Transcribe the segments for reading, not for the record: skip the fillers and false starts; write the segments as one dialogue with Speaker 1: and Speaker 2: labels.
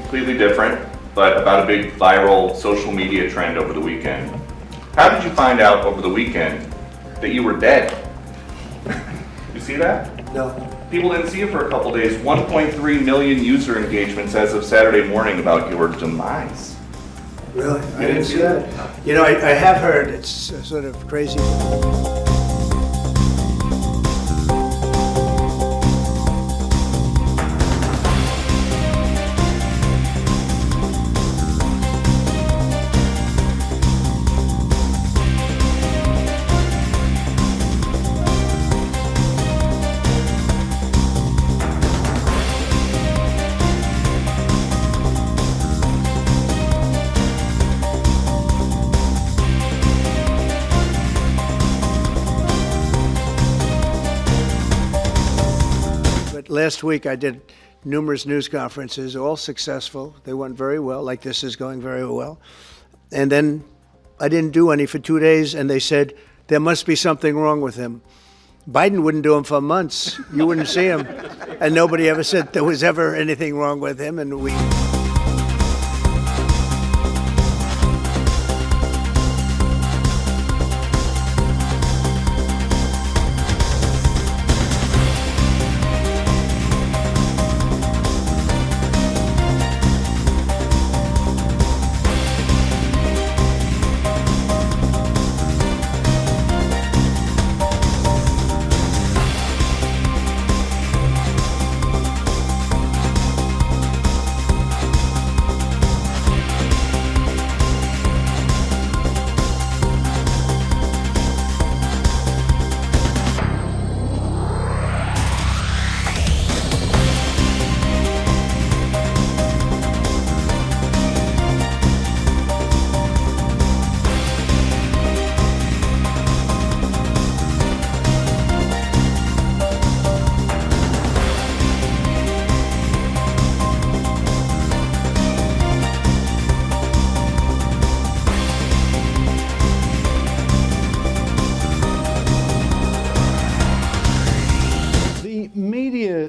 Speaker 1: completely different, but about a big viral social media trend over the weekend. How did you find out over the weekend that you were dead? You see that?
Speaker 2: No.
Speaker 1: People didn't see it for a couple days. 1.3 million user engagements as of Saturday morning about your demise.
Speaker 2: Really?
Speaker 1: You didn't see that?
Speaker 2: You know, I have heard it's sort of crazy. Last week I did numerous news conferences, all successful. They went very well, like this is going very well. And then I didn't do any for 2 days, and they said, there must be something wrong with him. Biden wouldn't do them for months. You wouldn't see him. And nobody ever said there was ever anything wrong with him. And we...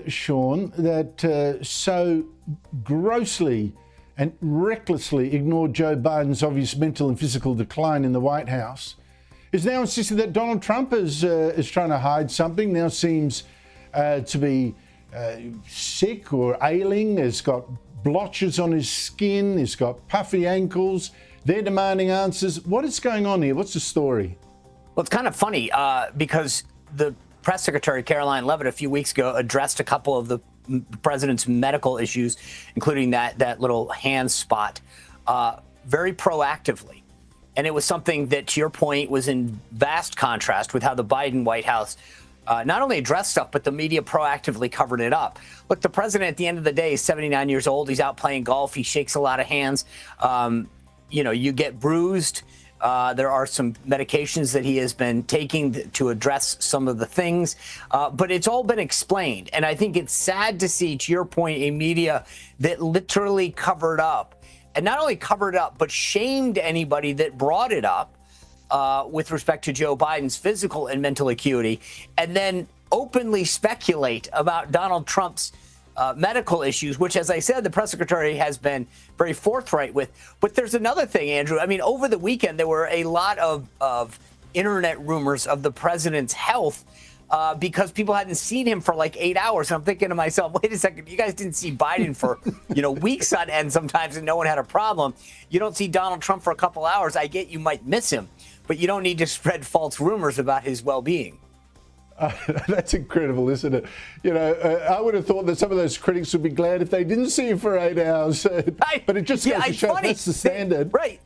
Speaker 3: Sean, that so grossly and recklessly ignored Joe Biden's obvious mental and physical decline in the White House, is now insisting that Donald Trump is trying to hide something, now seems to be sick or ailing, has got blotches on his skin, he's got puffy ankles. They're demanding answers. What is going on here? What's the story?
Speaker 4: Well, it's kind of funny because the press secretary, Caroline Leavitt, a few weeks ago addressed a couple of the president's medical issues, including that little hand spot, very proactively. And it was something that, to your point, was in vast contrast with how the Biden White House not only addressed stuff, but the media proactively covered it up. Look, the president, at the end of the day, is 79 years old. He's out playing golf. He shakes a lot of hands. You know, you get bruised. There are some medications that he has been taking to address some of the things, but it's all been explained. And I think it's sad to see, to your point, a media that literally covered up, and not only covered up, but shamed anybody that brought it up with respect to Joe Biden's physical and mental acuity, and then openly speculate about Donald Trump's medical issues, which, as I said, the press secretary has been very forthright with. But there's another thing, Andrew. I mean, over the weekend, there were a lot of internet rumors of the president's health because people hadn't seen him for like 8 hours. And I'm thinking to myself, wait a second, you guys didn't see Biden for, weeks on end sometimes, and no one had a problem. You don't see Donald Trump for a couple hours. I get you might miss him, but you don't need to spread false rumors about his well-being.
Speaker 3: That's incredible, isn't it? I would have thought that some of those critics would be glad if they didn't see him for 8 hours. But it just goes to show that's the standard.
Speaker 4: Right.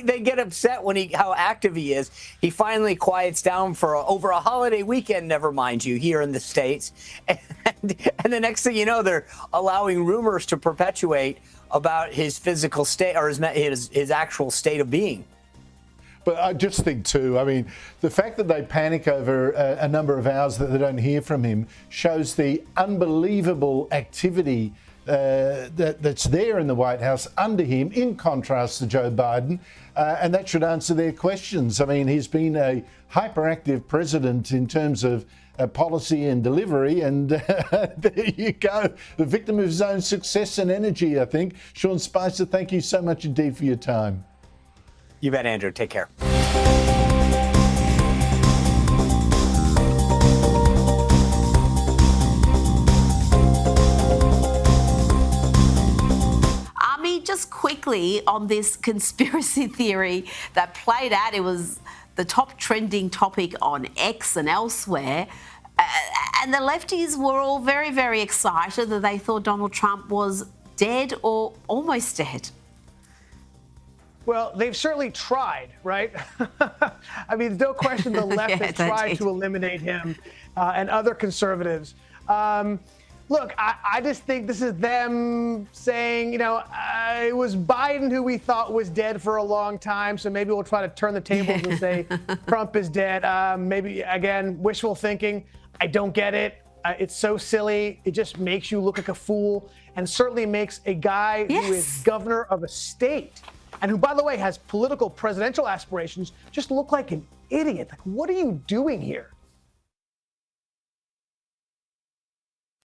Speaker 4: They get upset when how active he is. He finally quiets down for over a holiday weekend, never mind you, here in the States. And the next thing you know, they're allowing rumors to perpetuate about his physical state or his actual state of being.
Speaker 3: But I just think, too, I mean, the fact that they panic over a number of hours that they don't hear from him shows the unbelievable activity that's there in the White House under him, in contrast to Joe Biden, and that should answer their questions. I mean, he's been a hyperactive president in terms of policy and delivery, and there you go, the victim of his own success and energy, I think. Sean Spicer, thank you so much indeed for your time.
Speaker 4: You bet, Andrew. Take care.
Speaker 5: Just quickly on this conspiracy theory that played out, it was the top trending topic on X and elsewhere. And the lefties were all very, very excited that they thought Donald Trump was dead or almost dead.
Speaker 6: Well, they've certainly tried, right? I mean, no question the left has tried to eliminate him and other conservatives. Look, I just think this is them saying, you know, it was Biden who we thought was dead for a long time, so maybe we'll try to turn the tables and say Trump is dead. Maybe, again, wishful thinking. I don't get it. It's so silly. It just makes you look like a fool, and certainly makes a guy who is governor of a state and who, by the way, has political presidential aspirations just look like an idiot. Like, what are you doing here?